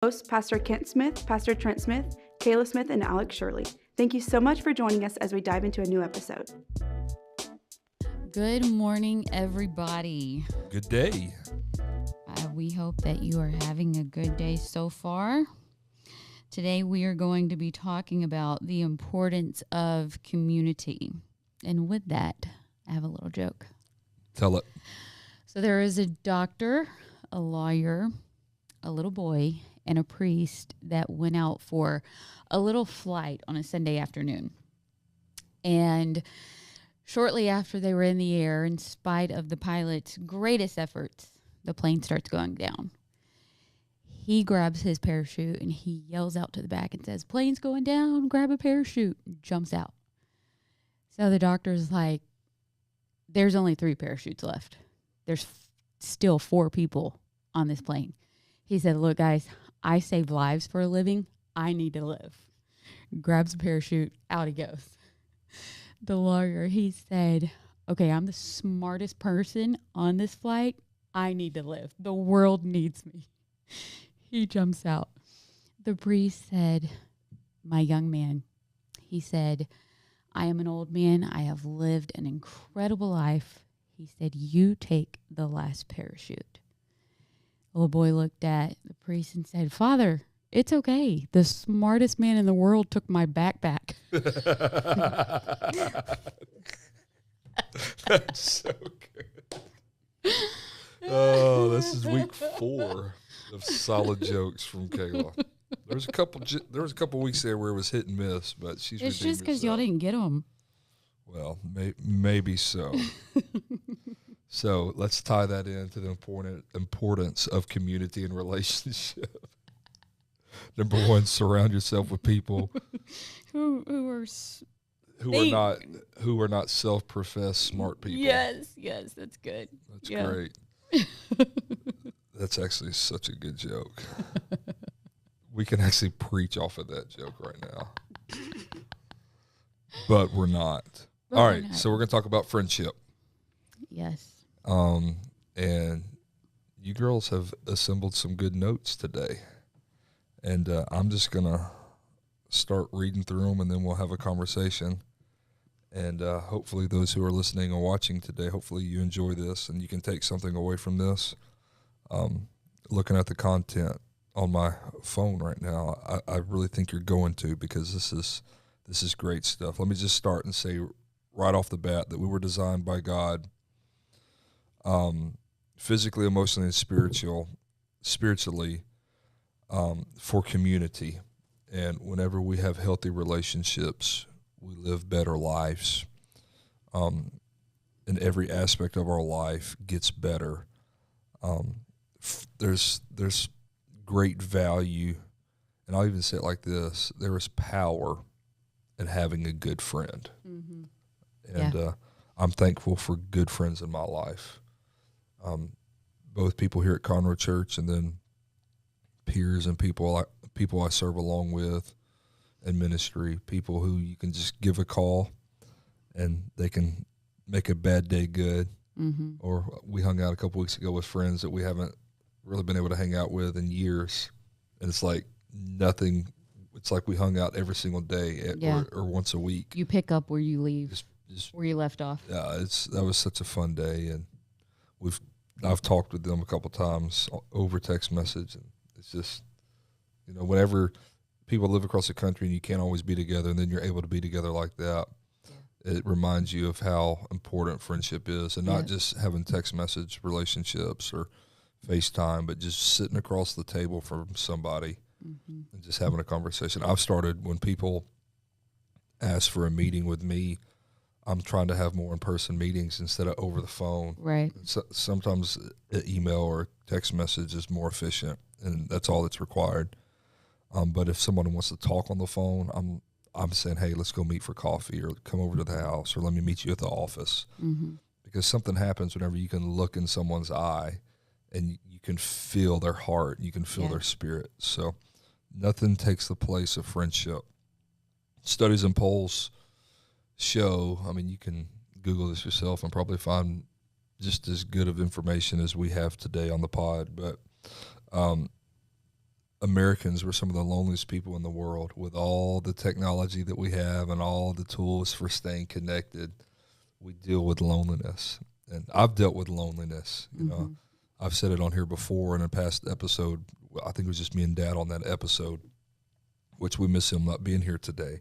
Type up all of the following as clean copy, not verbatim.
Hosts, Pastor Kent Smith, Pastor Trent Smith, Kayla Smith, and Alex Shirley. Thank you so much for joining us as we dive into a new episode. Good morning, everybody. Good day. We hope that you are having a good day so far. Today, we are going to be talking about the importance of community. And with that, I have a little joke. Tell it. So there is a doctor, a lawyer, a little boy, and a priest that went out for a little flight on a Sunday afternoon. And shortly after they were in the air, in spite of the pilot's greatest efforts, the plane starts going down. He grabs his parachute and he yells out to the back and says, "Plane's going down, grab a parachute," and jumps out. So the doctor's like, "There's only 3 parachutes left. There's still 4 people on this plane." He said, "Look, guys, I save lives for a living. I need to live." Grabs a parachute, out he goes. The lawyer, he said, "Okay, I'm the smartest person on this flight. I need to live. The world needs me." He jumps out. The priest said, "My young man," he said, "I am an old man. I have lived an incredible life." He said, "You take the last parachute." The little boy looked at the priest and said, "Father, it's okay. The smartest man in the world took my backpack." That's so good. Oh, this is week 4 of solid jokes from Kayla. There was a couple weeks there where it was hit and miss, but she's It's redeemed just because y'all herself. didn't get them. Well, maybe so. So let's tie that into the importance of community and relationship. Number 1, surround yourself with people who are not self-professed smart people. Yes, that's good. That's Yeah. great. That's actually such a good joke. We can actually preach off of that joke right now. But we're not. All right, so we're going to talk about friendship. Yes. And you girls have assembled some good notes today. And I'm just going to start reading through them, and then we'll have a conversation. And hopefully those who are listening and watching today, hopefully you enjoy this and you can take something away from this. Looking at the content on my phone right now, I really think you're going to, because this is great stuff. Let me just start and say right off the bat that we were designed by God, physically, emotionally, and spiritually, for community. And whenever we have healthy relationships, we live better lives. And every aspect of our life gets better. There's great value, and I'll even say it like this: there is power in having a good friend. Mm-hmm. And I'm thankful for good friends in my life. Both people here at Conroe Church, and then peers and people I serve along with in ministry, people who you can just give a call and they can make a bad day good. Mm-hmm. Or we hung out a couple weeks ago with friends that we haven't really been able to hang out with in years, and it's like nothing. It's like we hung out every single day or once a week. You pick up where you leave, Just where you left off. Yeah, that was such a fun day, and I've talked with them a couple times over text message, and it's just, whenever people live across the country and you can't always be together, and then you're able to be together like that, it reminds you of how important friendship is, and not just having text message relationships or FaceTime, but just sitting across the table from somebody and just having a conversation. I've started, when people ask for a meeting with me, I'm trying to have more in-person meetings instead of over the phone. Right. So, sometimes an email or text message is more efficient, and that's all that's required. But if someone wants to talk on the phone, I'm saying, hey, let's go meet for coffee, or come over to the house, or let me meet you at the office. Mm-hmm. Because something happens whenever you can look in someone's eye and you can feel their heart, and you can feel their spirit. So nothing takes the place of friendship. Studies and polls show, you can Google this yourself and probably find just as good of information as we have today on the pod, but Americans were some of the loneliest people in the world with all the technology that we have and all the tools for staying connected. We deal with loneliness, and I've dealt with loneliness. You know, I've said it on here before in a past episode. I think it was just me and Dad on that episode, which we miss him not being here today.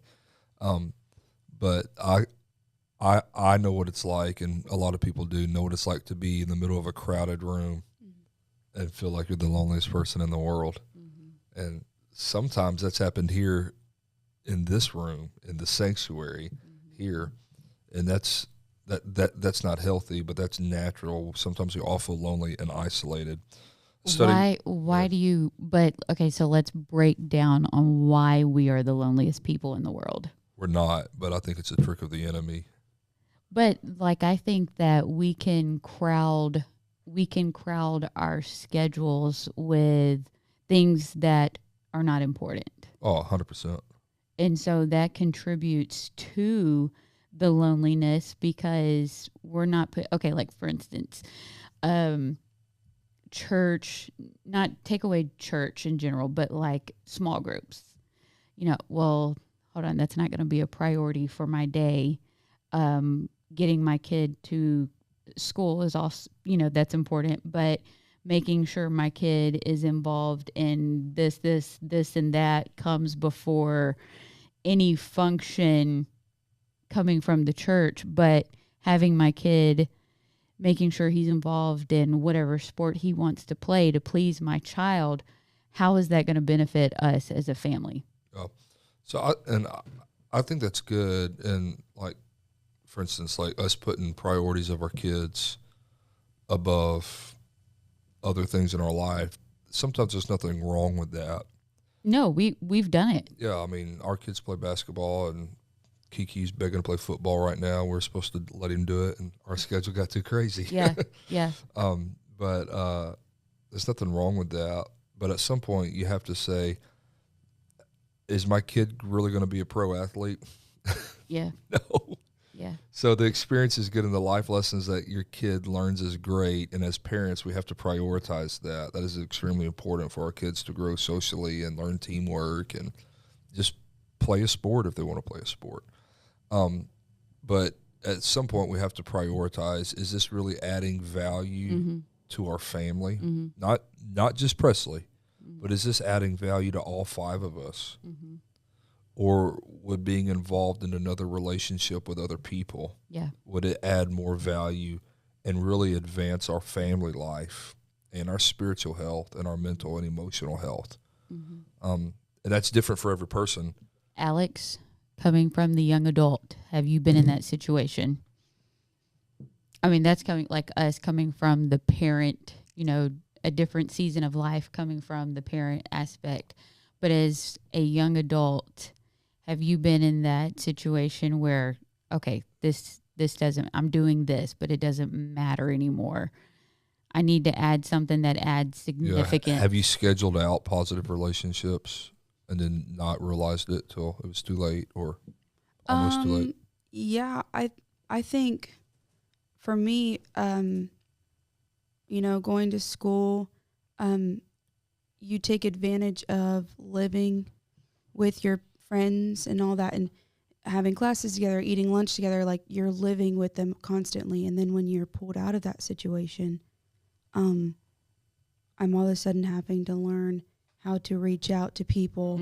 But I know what it's like, and a lot of people do know what it's like to be in the middle of a crowded room and feel like you're the loneliest person in the world. And sometimes that's happened here in this room, in the sanctuary here, and that's not healthy, but that's natural. Sometimes we all feel lonely and isolated. Why do you, but okay, so let's break down on why we are the loneliest people in the world. We're not, but I think it's a trick of the enemy. But like, I think that we can crowd our schedules with things that are not important. Oh, 100%. And so that contributes to the loneliness because we're not okay, like for instance, church, not take away church in general, but like small groups. You know, well, hold on, that's not going to be a priority for my day. Getting my kid to school is also, you know, that's important, but making sure my kid is involved in this, and that comes before any function coming from the church. But having my kid, making sure he's involved in whatever sport he wants to play to please my child, how is that going to benefit us as a family? Oh, so I think that's good. And like, for instance, like us putting priorities of our kids above other things in our life, sometimes there's nothing wrong with that. No, we've done it. Yeah, I mean, our kids play basketball, and Kiki's begging to play football right now. We're supposed to let him do it, and our schedule got too crazy. Yeah, yeah. But there's nothing wrong with that. But at some point, you have to say, is my kid really going to be a pro athlete? Yeah. No. Yeah. So the experience is good, and the life lessons that your kid learns is great. And as parents, we have to prioritize that. That is extremely important for our kids to grow socially and learn teamwork and just play a sport if they want to play a sport. But at some point, we have to prioritize, is this really adding value to our family? Not just Presley, but is this adding value to all five of us? Or would being involved in another relationship with other people, would it add more value and really advance our family life and our spiritual health and our mental and emotional health? And that's different for every person. Alex, coming from the young adult, have you been in that situation? I mean, that's coming like us coming from the parent, you know, a different season of life coming from the parent aspect. But as a young adult, have you been in that situation where, okay, this doesn't, I'm doing this, but it doesn't matter anymore. I need to add something that adds significant. Yeah. Have you scheduled out positive relationships and then not realized it till it was too late or almost too late? Yeah, I think for me, you know, going to school, you take advantage of living with your friends and all that and having classes together, eating lunch together, like you're living with them constantly. And then when you're pulled out of that situation, I'm all of a sudden having to learn how to reach out to people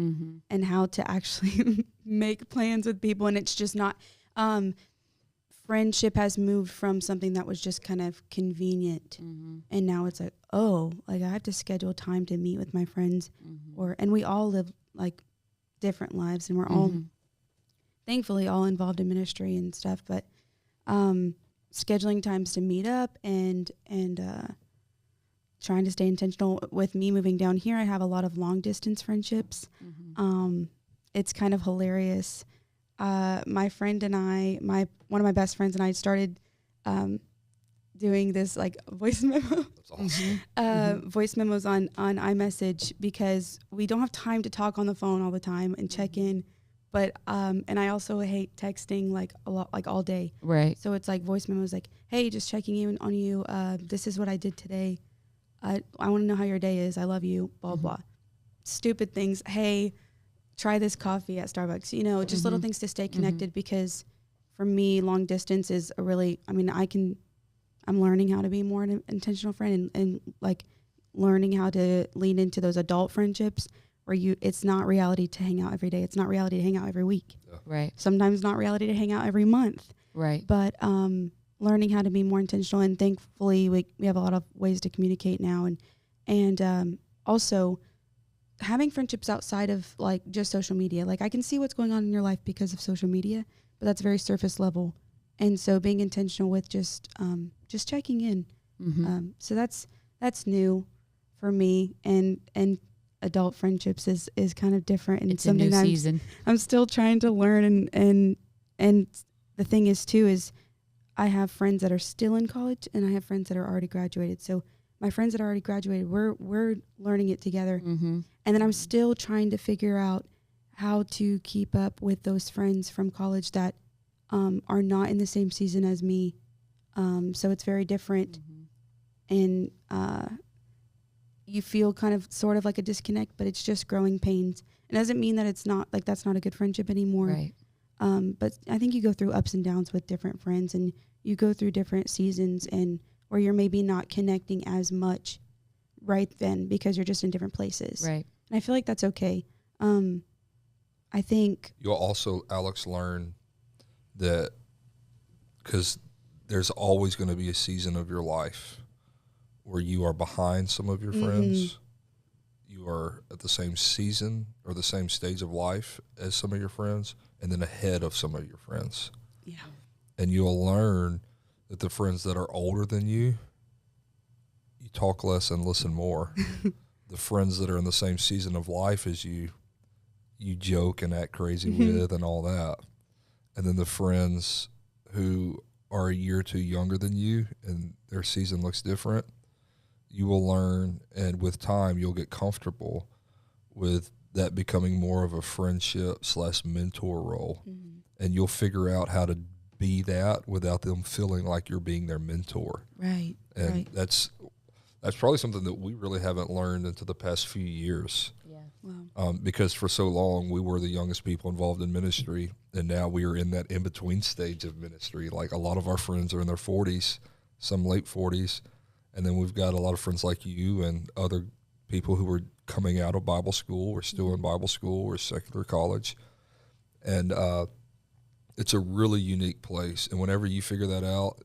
and how to actually make plans with people. And it's just not, friendship has moved from something that was just kind of convenient. And now it's like, oh, like I have to schedule time to meet with my friends and we all live like different lives and we're all thankfully all involved in ministry and stuff, but scheduling times to meet up and trying to stay intentional. With me moving down here, I have a lot of long distance friendships. It's kind of hilarious. My friend and I, one of my best friends and I started doing this like voice memo. That's awesome. Voice memos on iMessage because we don't have time to talk on the phone all the time and check in. But and I also hate texting like a lot, like all day. Right. So it's like voice memos like, hey, just checking in on you. This is what I did today. I want to know how your day is. I love you. Blah blah. stupid things. Hey, try this coffee at Starbucks. You know, just little Mhm. things to stay connected because for me, long distance is a really, I mean, I'm learning how to be more an intentional friend and like learning how to lean into those adult friendships where it's not reality to hang out every day. It's not reality to hang out every week. Right. Sometimes not reality to hang out every month. Right. But learning how to be more intentional, and thankfully we have a lot of ways to communicate now, and also having friendships outside of like just social media. Like I can see what's going on in your life because of social media, but that's very surface level. And so being intentional with just checking in. Mm-hmm. So that's new for me, and adult friendships is kind of different and It's a new something that season. I'm still trying to learn. And the thing is too is I have friends that are still in college and I have friends that are already graduated. So my friends that are already graduated, we're learning it together. Mm-hmm. And then I'm still trying to figure out how to keep up with those friends from college that are not in the same season as me. So it's very different. And you feel kind of sort of like a disconnect, but it's just growing pains. It doesn't mean that it's not like that's not a good friendship anymore. Right. But I think you go through ups and downs with different friends, and you go through different seasons and where you're maybe not connecting as much right then because you're just in different places. Right. And I feel like that's okay. I think You'll also, Alex, learn that because there's always going to be a season of your life where you are behind some of your friends. You are at the same season or the same stage of life as some of your friends, and then ahead of some of your friends. yeah. And you'll learn that the friends that are older than you talk less and listen more. The friends that are in the same season of life as you joke and act crazy with and all that. And then the friends who are a year or two younger than you and their season looks different, you will learn, and with time you'll get comfortable with that becoming more of a friendship / mentor role. And you'll figure out how to be that without them feeling like you're being their mentor. Right. And right. that's probably something that we really haven't learned into the past few years. Yeah. Wow. Because for so long we were the youngest people involved in ministry, and now we are in that in-between stage of ministry. Like a lot of our friends are in their 40s, some late 40s, and then we've got a lot of friends like you and other people who are coming out of Bible school or still in Bible school or secular college. And it's a really unique place. And whenever you figure that out,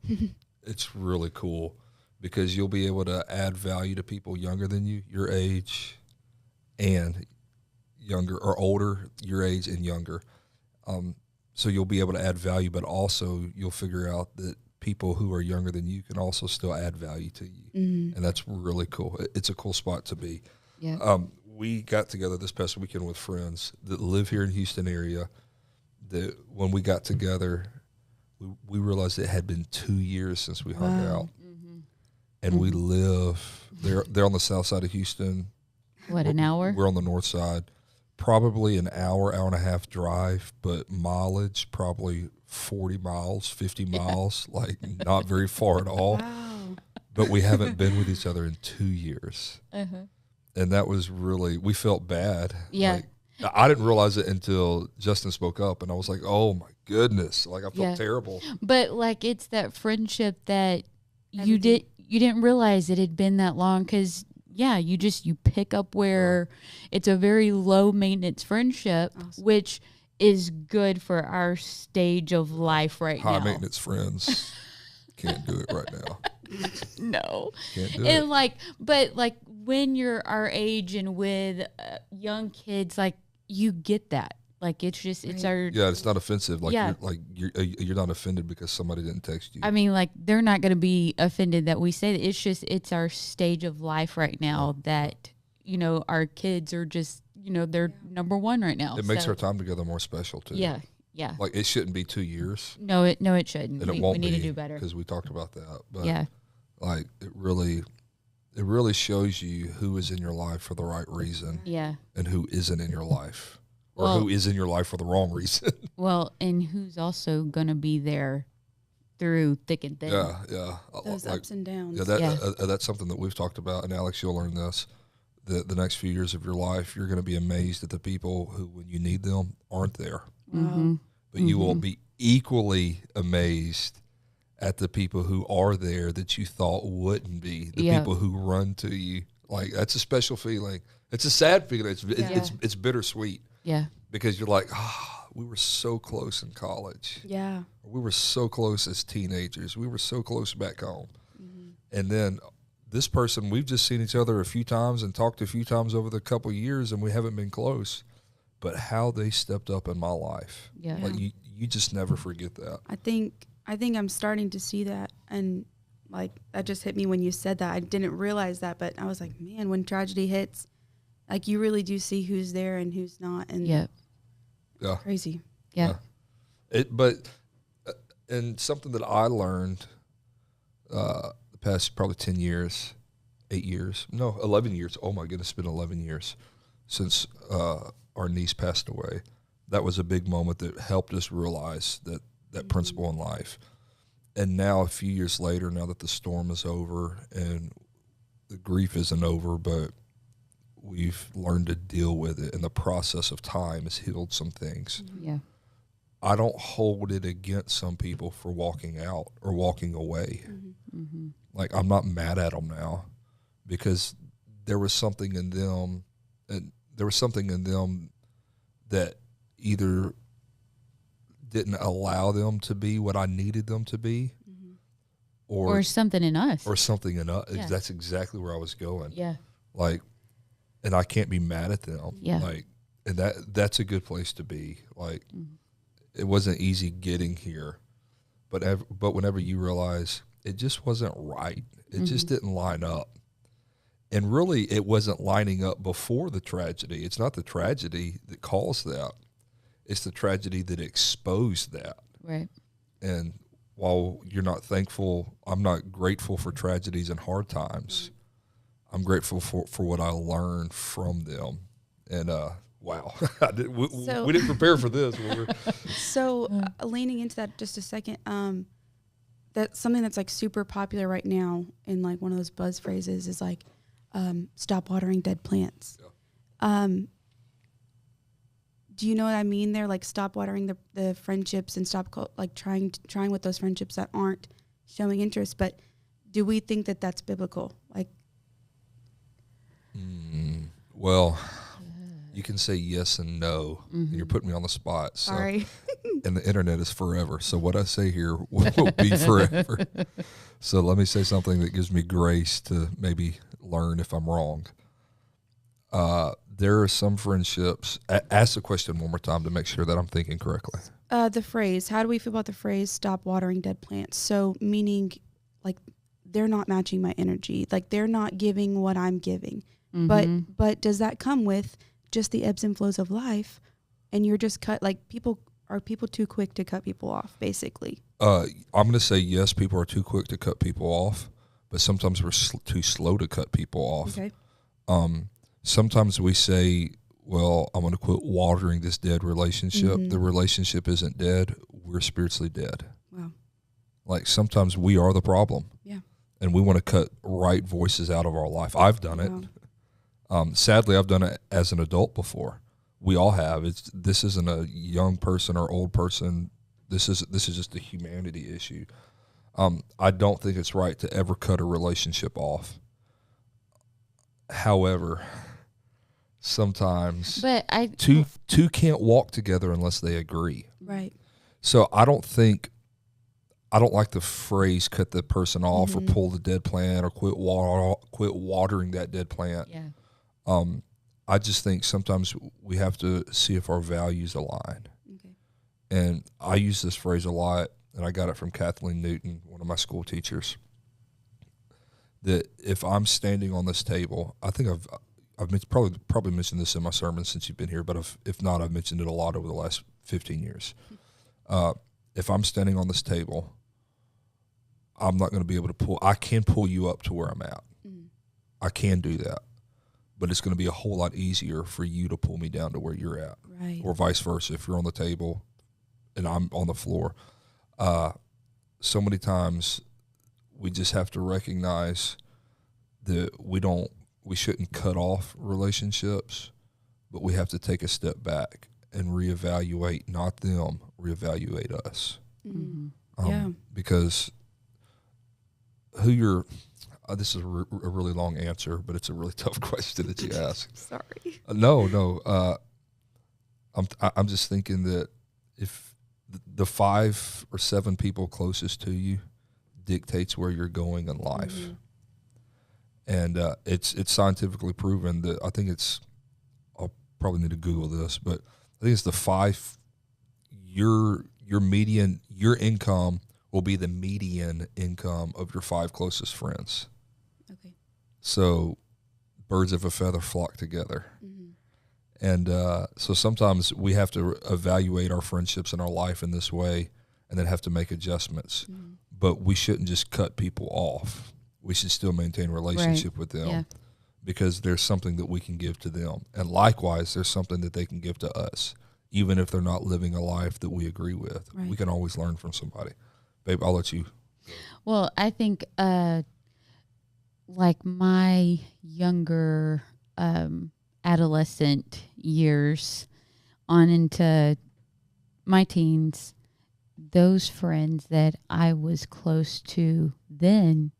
it's really cool because you'll be able to add value to people younger than you, your age, and younger or older, your age and younger. So you'll be able to add value, but also you'll figure out that people who are younger than you can also still add value to you. And that's really cool. It's a cool spot to be. Yeah. We got together this past weekend with friends that live here in Houston area. That when we got together, we realized it had been 2 years since we hung out. And we live, they're on the south side of Houston. What, an hour? We're on the north side. Probably an hour and a half drive, but mileage probably 40 miles, 50 miles, like not very far at all. Wow. But we haven't been with each other in 2 years. Uh-huh. And that was really, we felt bad. Yeah. Like, I didn't realize it until Justin spoke up, and I was like, oh my goodness. Like I felt Yeah. terrible. But like it's that friendship that you didn't realize it had been that long because you pick up where it's a very low maintenance friendship, Awesome. which is good for our stage of life right High now. maintenance friends can't do it right now. No. Can't do And it. but when you're our age and with young kids, like you get that. Like it's just it's Right. our. Yeah, it's not offensive. Like Yeah. you're not offended because somebody didn't text you. I mean, like they're not going to be offended that we say that. It's just it's our stage of life right now that our kids are just they're number one right now. It makes so, our time together more special too. Yeah. Like it shouldn't be 2 years, No, it shouldn't. and it We won't need be to do better. because we talked about that. But Yeah. like it really shows you who is in your life for the right reason Yeah. and who isn't in your life, or Well- who is in your life for the wrong reason. Well, and who's also going to be there through thick and thin. Yeah. Those Like, ups and downs. yeah, that's something that we've talked about, and Alex, you'll learn this. the next few years of your life, you're going to be amazed at the people who, when you need them, aren't there. Mm-hmm. But you will be equally amazed at the people who are there that you thought wouldn't be, the Yep. people who run to you. Like, that's a special feeling. It's a sad feeling. It's bittersweet Yeah. because you're like, we were so close in college. Yeah. We were so close as teenagers. We were so close back home. And then this person, we've just seen each other a few times and talked a few times over the couple of years, and we haven't been close. But how they stepped up in my life, Yeah. like you just never forget that. I think I'm starting to see that, and like that just hit me when you said that. I didn't realize that, but I was like, man, when tragedy hits, like you really do see who's there and who's not, and Yep. Yeah. crazy. Yeah. And something that I learned the past probably 10 years, 8 years, no, 11 years. Oh my goodness, it's been 11 years since our niece passed away. That was a big moment that helped us realize that principle in life. And now a few years later, now that the storm is over and the grief isn't over, but we've learned to deal with it, and the process of time has healed some things. Yeah. I don't hold it against some people for walking out or walking away. Mm-hmm. Like, I'm not mad at them now because there was something in them, and there was something in them that either didn't allow them to be what I needed them to be, Or something in us. or something in us. Yeah. That's exactly where I was going. Yeah. Like, and I can't be mad at them. Yeah. Like, and that's a good place to be. Like, it wasn't easy getting here, but whenever you realize it just wasn't right, it just didn't line up. And really, it wasn't lining up before the tragedy. It's not the tragedy that caused that. It's the tragedy that exposed that. Right. And while you're not thankful, I'm not grateful for tragedies and hard times. I'm grateful for what I learned from them. And wow, we didn't prepare for this. So leaning into that just a second, that's something that's like super popular right now, in like one of those buzz phrases is like, stop watering dead plants. Yeah. Do you know what I mean there? Like, stop watering the friendships and stop trying with those friendships that aren't showing interest. But do we think that that's biblical? Like, Well, you can say yes and no. You're putting me on the spot. So, sorry. and the internet is forever. So what I say here will be forever. So let me say something that gives me grace to maybe learn if I'm wrong. There are some friendships. Ask the question one more time to make sure that I'm thinking correctly. The phrase, how do we feel about the phrase stop watering dead plants? So meaning like they're not matching my energy. Like they're not giving what I'm giving. But does that come with just the ebbs and flows of life? And you're just are people too quick to cut people off, basically? I'm going to say yes, people are too quick to cut people off, but sometimes we're too slow to cut people off. Okay. Sometimes we say, well, I'm going to quit watering this dead relationship. The relationship isn't dead. We're spiritually dead. Wow. Like sometimes we are the problem. Yeah. And we want to cut right voices out of our life. I've done it. Sadly, I've done it as an adult before. We all have. This isn't a young person or old person. This is just a humanity issue. I don't think it's right to ever cut a relationship off. However, sometimes two can't walk together unless they agree. Right. So I don't like the phrase "cut the person off" or "pull the dead plant" or quit watering that dead plant. Yeah. I just think sometimes we have to see if our values align. Okay. And I use this phrase a lot, and I got it from Kathleen Newton, one of my school teachers, that if I'm standing on this table, I think I've probably mentioned this in my sermon since you've been here, but if not, I've mentioned it a lot over the last 15 years. If I'm standing on this table, I'm not going to be able to I can pull you up to where I'm at. I can do that. But it's going to be a whole lot easier for you to pull me down to where you're at. Right. Or vice versa. If you're on the table and I'm on the floor. So many times we just have to recognize that we don't we shouldn't cut off relationships, but we have to take a step back and reevaluate, not them, reevaluate us. Mm-hmm. Mm-hmm. Because who you're, this is a really long answer, but it's a really tough question that you ask. Sorry. No. I'm just thinking that if the 5 or 7 people closest to you dictates where you're going in life. Mm-hmm. And it's scientifically proven that I think I'll probably need to Google this, but I think it's the 5, your median, your income will be the median income of your 5 closest friends. Okay. So birds of a feather flock together. Mm-hmm. And so sometimes we have to evaluate our friendships in our life in this way and then have to make adjustments. Mm-hmm. But we shouldn't just cut people off. We should still maintain a relationship with them because there's something that we can give to them. And likewise, there's something that they can give to us, even if they're not living a life that we agree with. Right. We can always learn from somebody. Babe, I'll let you. Well, I think like my younger adolescent years on into my teens, those friends that I was close to then,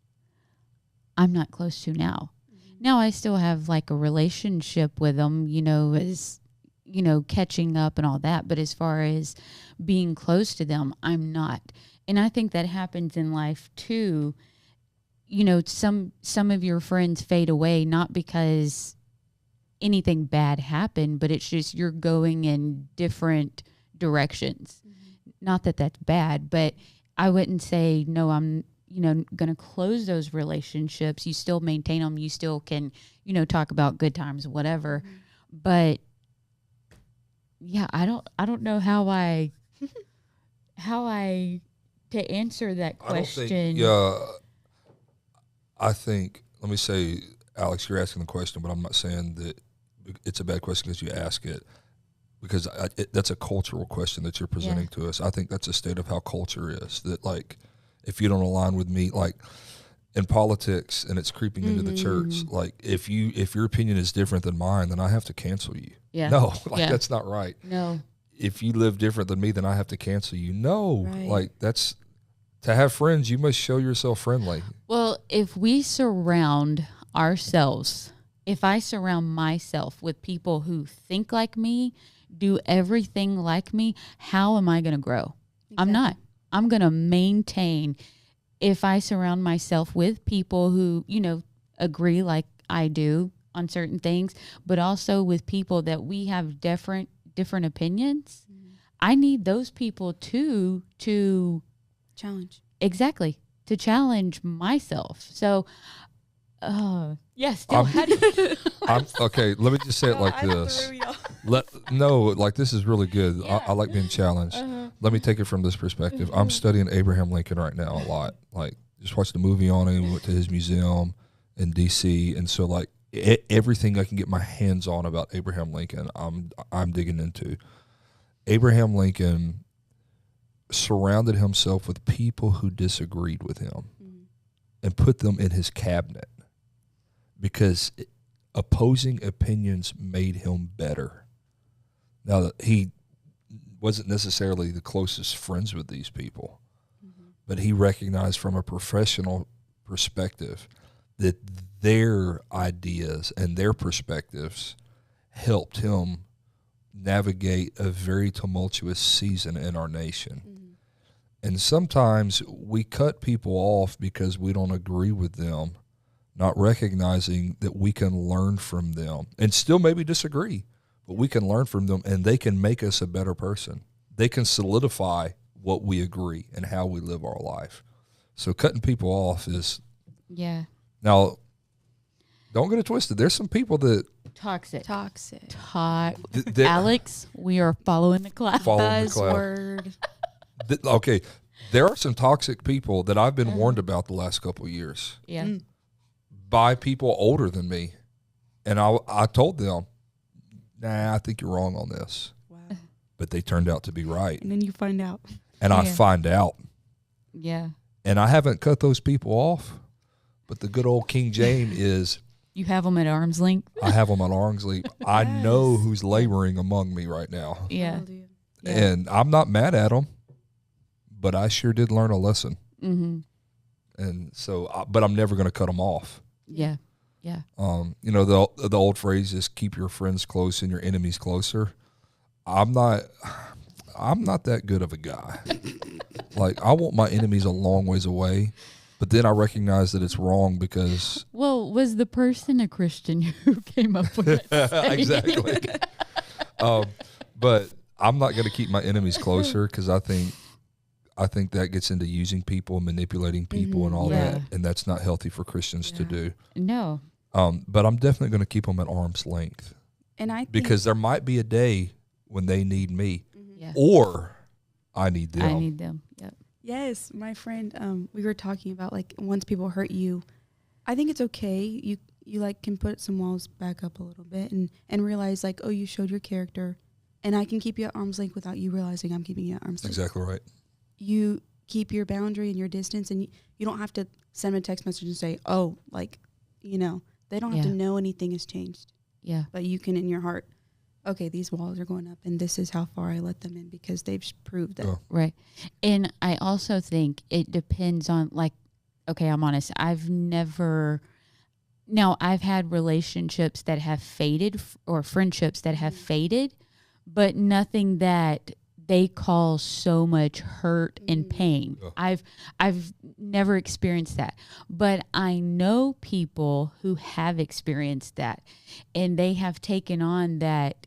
I'm not close to now. Mm-hmm. Now I still have like a relationship with them, as catching up and all that. But as far as being close to them, I'm not. And I think that happens in life too. Some of your friends fade away, not because anything bad happened, but it's just you're going in different directions. Mm-hmm. Not that that's bad, but I wouldn't say, no, I'm, going to close those relationships. You still maintain them. You still can, talk about good times, whatever. Mm-hmm. But yeah, I don't know how to answer that question. I think, let me say, Alex, you're asking the question, but I'm not saying that it's a bad question because you ask it, because that's a cultural question that you're presenting to us. I think that's a state of how culture is, that like, if you don't align with me, like in politics and it's creeping into the church, like if your opinion is different than mine, then I have to cancel you. Yeah. No, that's not right. No. If you live different than me, then I have to cancel you. No, right. Like that's, to have friends, you must show yourself friendly. Well, if we surround ourselves, if I surround myself with people who think like me, do everything like me, how am I going to grow? Exactly. I'm not. I'm going to maintain. If I surround myself with people who, agree like I do on certain things, but also with people that we have different opinions, I need those people too to challenge. Exactly. To challenge myself. So, yes. Okay. Let me just say it like this. This is really good. Yeah. I like being challenged. Let me take it from this perspective. I'm studying Abraham Lincoln right now a lot. Like, just watched the movie on him, went to his museum in D.C. And so, like, everything I can get my hands on about Abraham Lincoln, I'm digging into. Abraham Lincoln surrounded himself with people who disagreed with him and put them in his cabinet because opposing opinions made him better. Now, he wasn't necessarily the closest friends with these people, but he recognized from a professional perspective that their ideas and their perspectives helped him navigate a very tumultuous season in our nation. And sometimes we cut people off because we don't agree with them, not recognizing that we can learn from them and still maybe disagree, but we can learn from them and they can make us a better person. They can solidify what we agree and how we live our life. So cutting people off is... Yeah. Now, don't get it twisted. There's some people that... Toxic. Alex, we are following the cloud. Buzzword. Okay, there are some toxic people that I've been warned about the last couple of years. Yeah. By people older than me. And I told them, nah, I think you're wrong on this. Wow. But they turned out to be right. And then you find out. And I find out. Yeah. And I haven't cut those people off. But the good old King James is, You have them at arm's length. I have them on arm's length. I know who's laboring among me right now. Yeah. Hallelujah. Yeah. And I'm not mad at them, but I sure did learn a lesson. Mm-hmm. And so, but I'm never going to cut them off. Yeah. Yeah. You know, the old phrase is keep your friends close and your enemies closer. I'm not that good of a guy. Like, I want my enemies a long ways away, but then I recognize that it's wrong because Well, was the person a Christian who came up with that saying? exactly. But I'm not going to keep my enemies closer because I think that gets into using people, manipulating people, and all Yeah. that, and that's not healthy for Christians to do. No. But I'm definitely going to keep them at arm's length And I think, because there might be a day when they need me, Yeah. or I need them. I need them. Yep. yes, my friend, we were talking about like once people hurt you, I think it's okay. You like can put some walls back up a little bit and realize like, oh, you showed your character, and I can keep you at arm's length without you realizing I'm keeping you at arm's length. Exactly right. You keep your boundary and your distance, and you don't have to send them a text message and say, oh, like, you know, they don't have to Yeah. know anything has changed, Yeah. but you can in your heart, okay, these walls are going up, and this is how far I let them in because they've proved that. Oh. Right. And I also think it depends on, like, okay, I'm honest. I've had relationships that have faded or friendships that have faded, but nothing that they cause so much hurt and pain. Yeah. I've never experienced that, but I know people who have experienced that, and they have taken on that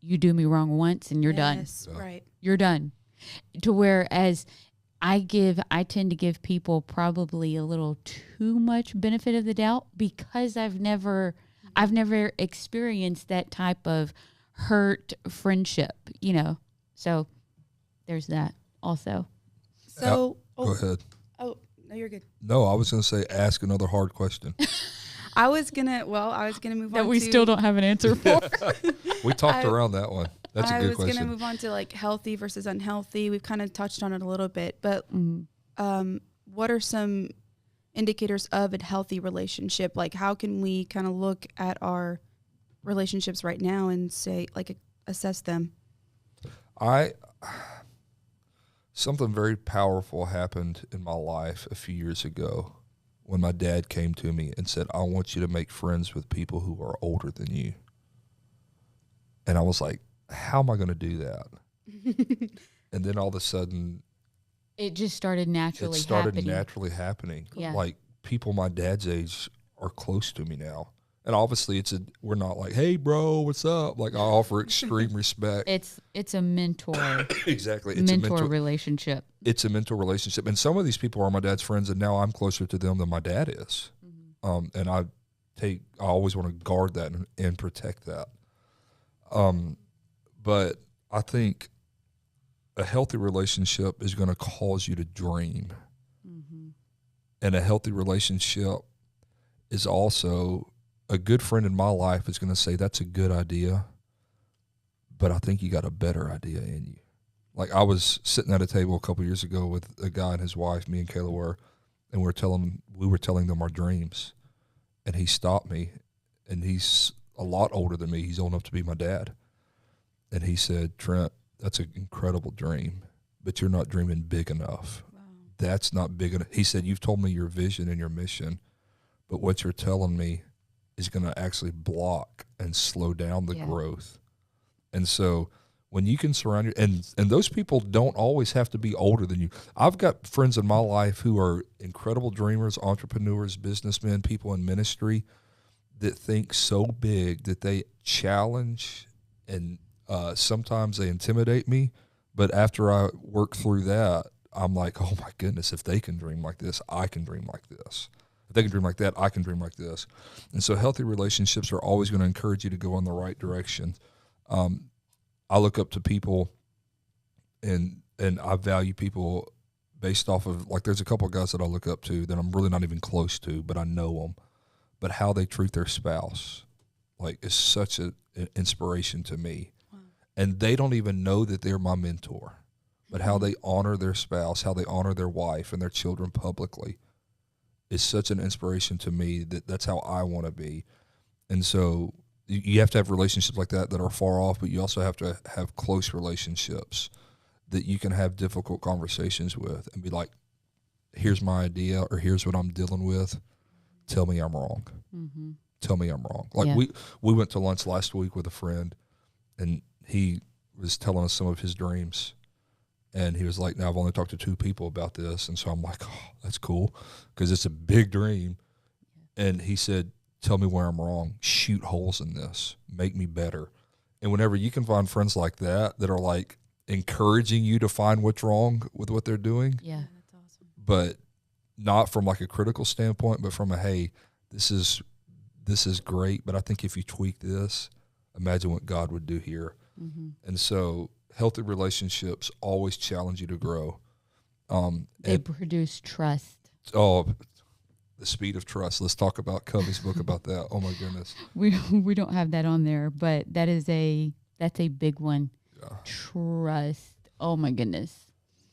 you do me wrong once and you're done. Yes, right. You're done. To whereas I tend to give people probably a little too much benefit of the doubt because I've never experienced that type of hurt friendship, you know. So there's that also. So, Go ahead. Oh, no, you're good. No, I was going to say ask another hard question. I was gonna move That on we to, still don't have an answer for. We talked I- around that one. That's a I good was question. gonna move on to like healthy versus unhealthy. We've kind of touched on it a little bit, but what are some indicators of a healthy relationship? Like, how can we kind of look at our relationships right now and say, like, assess them? Something very powerful happened in my life a few years ago when my dad came to me and said, I want you to make friends with people who are older than you. And I was like, how am I going to do that? And then all of a sudden, It just started naturally it started happening. naturally happening. Yeah. Like, people my dad's age are close to me now. And obviously we're not like, hey bro, what's up? Like, I offer extreme respect. It's a mentor Exactly. mentor relationship. It's a mental relationship. And some of these people are my dad's friends, and now I'm closer to them than my dad is. And I always want to guard that and protect that. But I think a healthy relationship is going to cause you to dream. And a healthy relationship is also, a good friend in my life is going to say, that's a good idea, but I think you got a better idea in you. Like, I was sitting at a table a couple years ago with a guy and his wife, me and Kayla were, and we were telling them our dreams. And he stopped me, and he's a lot older than me. He's old enough to be my dad. And he said, Trent, that's an incredible dream, but you're not dreaming big enough. Wow. That's not big enough. He said, you've told me your vision and your mission, but what you're telling me is going to actually block and slow down the growth. And so when you can surround your, and those people don't always have to be older than you. I've got friends in my life who are incredible dreamers, entrepreneurs, businessmen, people in ministry that think so big that they challenge and sometimes they intimidate me. But after I work through that, I'm like, oh my goodness, if they can dream like this, I can dream like this. If they can dream like that, I can dream like this. And so healthy relationships are always going to encourage you to go in the right direction. I look up to people and I value people based off of, like, there's a couple of guys that I look up to that I'm really not even close to, but I know them. But how they treat their spouse, like, is such an inspiration to me. Wow. And they don't even know that they're my mentor, but how they honor their spouse, how they honor their wife and their children publicly is such an inspiration to me that's how I want to be. And so you have to have relationships like that are far off, but you also have to have close relationships that you can have difficult conversations with and be like, here's my idea, or here's what I'm dealing with. Tell me I'm wrong. Mm-hmm. Tell me I'm wrong. Like Yeah. we went to lunch last week with a friend, and he was telling us some of his dreams. And he was like, now I've only talked to 2 people about this. And so I'm like, oh, that's cool, because it's a big dream. And he said, tell me where I'm wrong. Shoot holes in this. Make me better. And whenever you can find friends like that are like encouraging you to find what's wrong with what they're doing, Yeah. That's awesome. but not from like a critical standpoint, but from a, hey, this is great, but I think if you tweak this, imagine what God would do here. Mm-hmm. And so healthy relationships always challenge you to grow. They And produce trust. the speed of trust. Let's talk about Covey's book about that. Oh my goodness. We don't have that on there, but that's a big one. Yeah. Trust. Oh my goodness.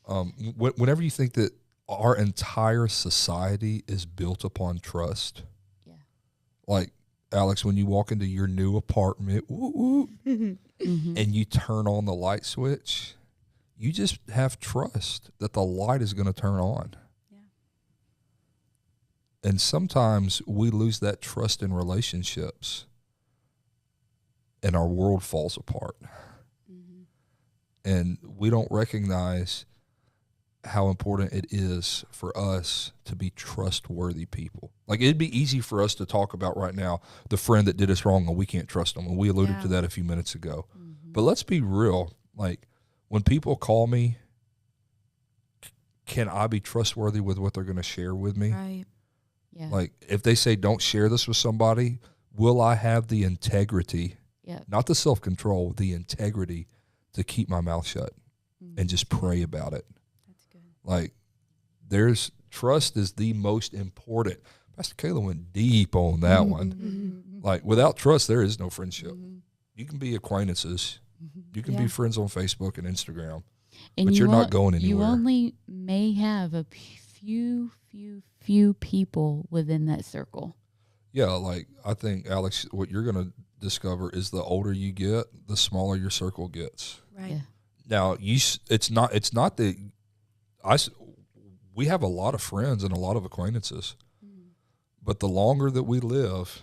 Whenever you think that our entire society is built upon trust, Yeah. like Alex, when you walk into your new apartment, Mm-hmm. and you turn on the light switch, you just have trust that the light is going to turn on. Yeah. And sometimes we lose that trust in relationships, and our world falls apart. Mm-hmm. And we don't recognize how important it is for us to be trustworthy people. Like, it'd be easy for us to talk about right now the friend that did us wrong and we can't trust them. And we alluded Yeah. to that a few minutes ago. Mm-hmm. But let's be real. Like, when people call me, can I be trustworthy with what they're going to share with me? Right. Yeah. Like, if they say don't share this with somebody, will I have the integrity, Yeah. not the self-control, the integrity to keep my mouth shut Mm-hmm. and just pray about it? That's good. Like, trust is the most important. Pastor Kayla went deep on that one. Mm-hmm. Like, without trust, there is no friendship. Mm-hmm. You can be acquaintances. You can Yeah. be friends on Facebook and Instagram, And but you you're not on- going You anywhere. only may have a few people within that circle. Yeah, like, I think, Alex, what you're going to discover is the older you get, the smaller your circle gets. Right. Yeah. Now, it's not that we have a lot of friends and a lot of acquaintances, Mm-hmm. but the longer that we live,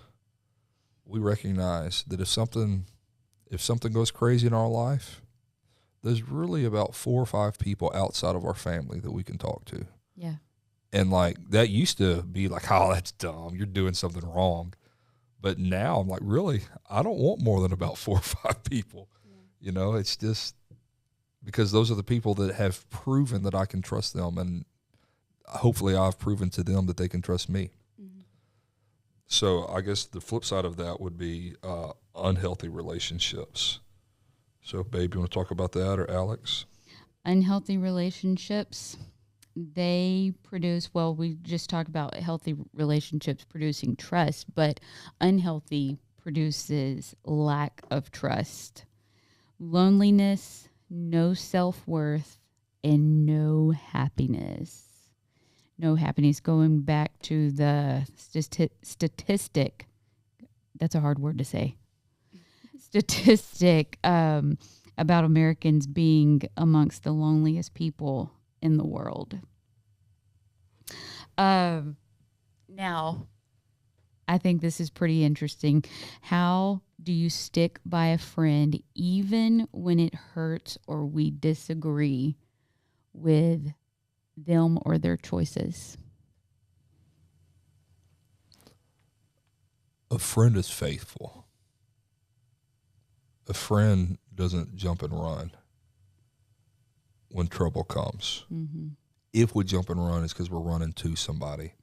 we recognize that if something goes crazy in our life, there's really about 4 or 5 people outside of our family that we can talk to. Yeah. And like, that used to be like, oh, that's dumb, you're doing something wrong. But now I'm like, really, I don't want more than about 4 or 5 people. You know, it's just because those are the people that have proven that I can trust them, and hopefully I've proven to them that they can trust me. Mm-hmm. So I guess the flip side of that would be unhealthy relationships. So, babe, you want to talk about that, or Alex? Unhealthy relationships, they produce, well, we just talked about healthy relationships producing trust, but unhealthy produces lack of trust, loneliness, no self-worth, and no happiness. No happiness. Going back to the statistic, that's a hard word to say. Statistic about Americans being amongst the loneliest people in the world. Now, I think this is pretty interesting. How do you stick by a friend even when it hurts or we disagree with them or their choices? A friend is faithful. A friend doesn't jump and run when trouble comes. Mm-hmm. If we jump and run, it's because we're running to somebody.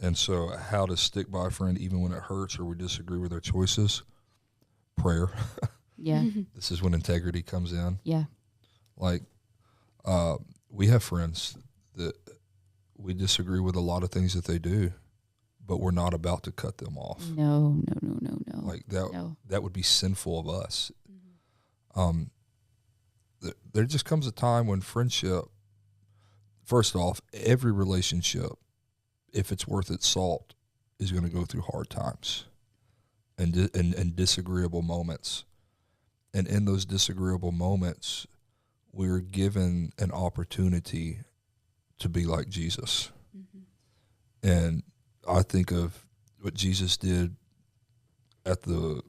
And so how to stick by a friend even when it hurts or we disagree with their choices? Prayer. Yeah. This is when integrity comes in. Yeah. Like, we have friends that we disagree with a lot of things that they do, but we're not about to cut them off. No. Like that, No. that would be sinful of us. Mm-hmm. There just comes a time when friendship, first off, every relationship, if it's worth its salt, is going to go through hard times. and disagreeable moments. And in those disagreeable moments, we're given an opportunity to be like Jesus. Mm-hmm. And I think of what Jesus did at the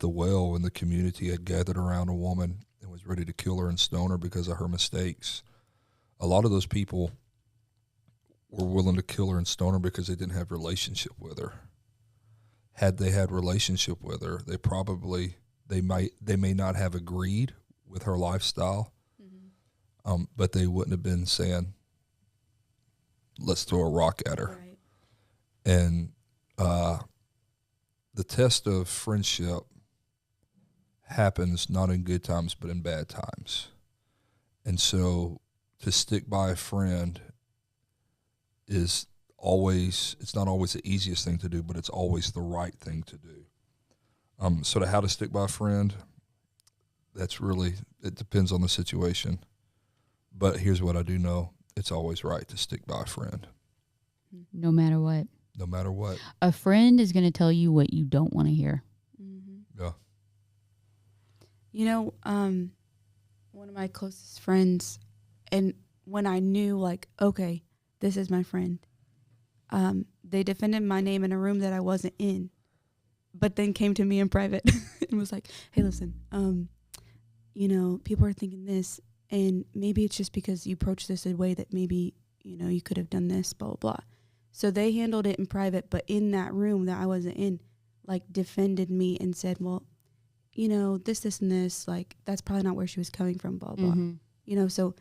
well when the community had gathered around a woman and was ready to kill her and stone her because of her mistakes. A lot of those people were willing to kill her and stone her because they didn't have relationship with her. Had they had relationship with her, they may not have agreed with her lifestyle, mm-hmm. But they wouldn't have been saying, let's throw a rock at her. Right. And the test of friendship happens not in good times but in bad times. And so to stick by a friend is always, it's not always the easiest thing to do, but it's always the right thing to do. So to how to stick by a friend, that's really, it depends on the situation. But here's what I do know. It's always right to stick by a friend. No matter what. No matter what. A friend is going to tell you what you don't want to hear. Mm-hmm. Yeah. You know, one of my closest friends, and when I knew, like, okay, this is my friend, they defended my name in a room that I wasn't in, but then came to me in private and was like, hey, listen, you know, people are thinking this, and maybe it's just because you approached this a way that maybe, you know, you could have done this, blah, blah, blah. So they handled it in private, but in that room that I wasn't in, like, defended me and said, well, you know, this, and this, like, that's probably not where she was coming from, blah, blah. Mm-hmm. You know, so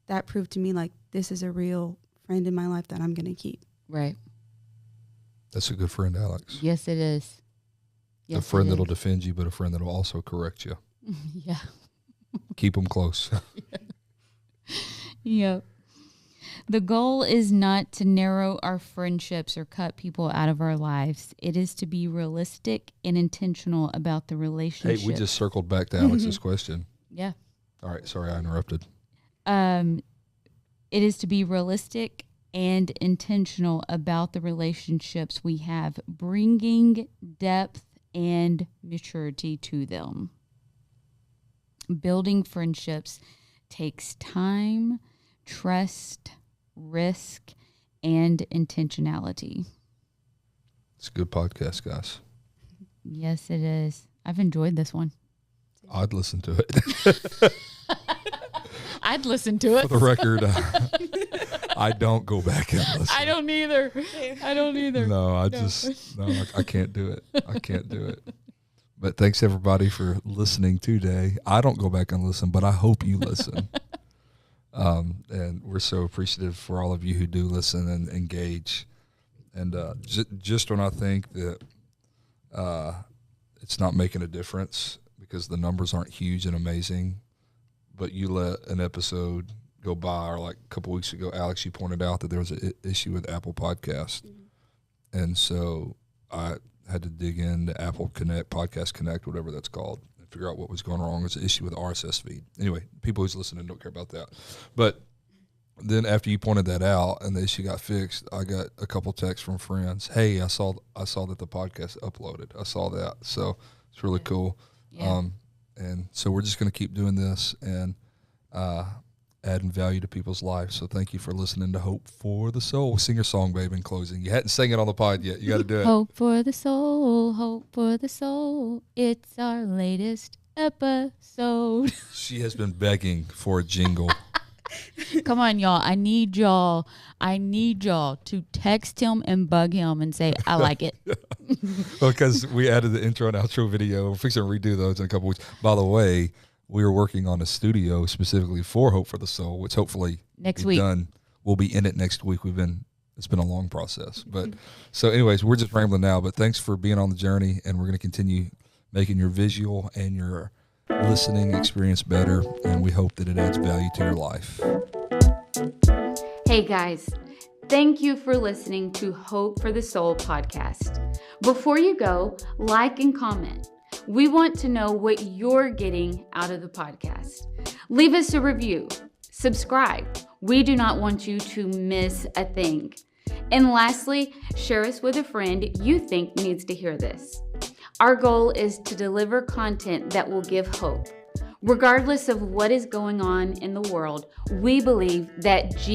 that proved to me, like, this is a real friend in my life that I'm going to keep. Right. That's a good friend, Alex. Yes, it is. Yes, a friend that'll defend you, but a friend that'll also correct you. Yeah. Keep them close. Yep. The goal is not to narrow our friendships or cut people out of our lives. It is to be realistic and intentional about the relationship. Hey, we just circled back to Alex's question. Yeah. All right. Sorry, I interrupted. It is to be realistic and intentional about the relationships we have, bringing depth and maturity to them. Building friendships takes time, trust, risk, and intentionality. It's a good podcast, guys. Yes, it is. I've enjoyed this one. I'd listen to it. I'd listen to it. For the record, I don't go back and listen. I don't either. No, I can't do it. I can't do it. But thanks, everybody, for listening today. I don't go back and listen, but I hope you listen. And we're so appreciative for all of you who do listen and engage. And just when I think that it's not making a difference because the numbers aren't huge and amazing, but you let an episode go by, or like a couple weeks ago, Alex, you pointed out that there was an issue with Apple Podcast. Mm-hmm. And so I had to dig into Apple Connect, Podcast Connect, whatever that's called, and figure out what was going wrong. There's an issue with RSS feed. Anyway, people who's listening don't care about that. But then after you pointed that out and the issue got fixed, I got a couple texts from friends. Hey, I saw that the podcast uploaded. I saw that. So it's really cool. Yeah. And so we're just going to keep doing this and adding value to people's lives. So thank you for listening to Hope for the Soul. Sing your song, babe, in closing. You hadn't sang it on the pod yet. You got to do it. Hope for the soul, hope for the soul. It's our latest episode. She has been begging for a jingle. Come on, y'all. I need y'all to text him and bug him and say, I like it. Because we added the intro and outro video. We're fixing to redo those in a couple weeks. By the way, we are working on a studio specifically for Hope for the Soul, which hopefully next week done. We'll be in it next week. It's been a long process. But so anyways, we're just rambling now, but thanks for being on the journey, and we're going to continue making your visual and your listening experience better, and we hope that it adds value to your life. Hey guys, thank you for listening to Hope for the Soul podcast. Before you go, like and comment. We want to know what you're getting out of the podcast. Leave us a review. Subscribe. We do not want you to miss a thing. And lastly, share us with a friend you think needs to hear this. Our goal is to deliver content that will give hope. Regardless of what is going on in the world, we believe that Jesus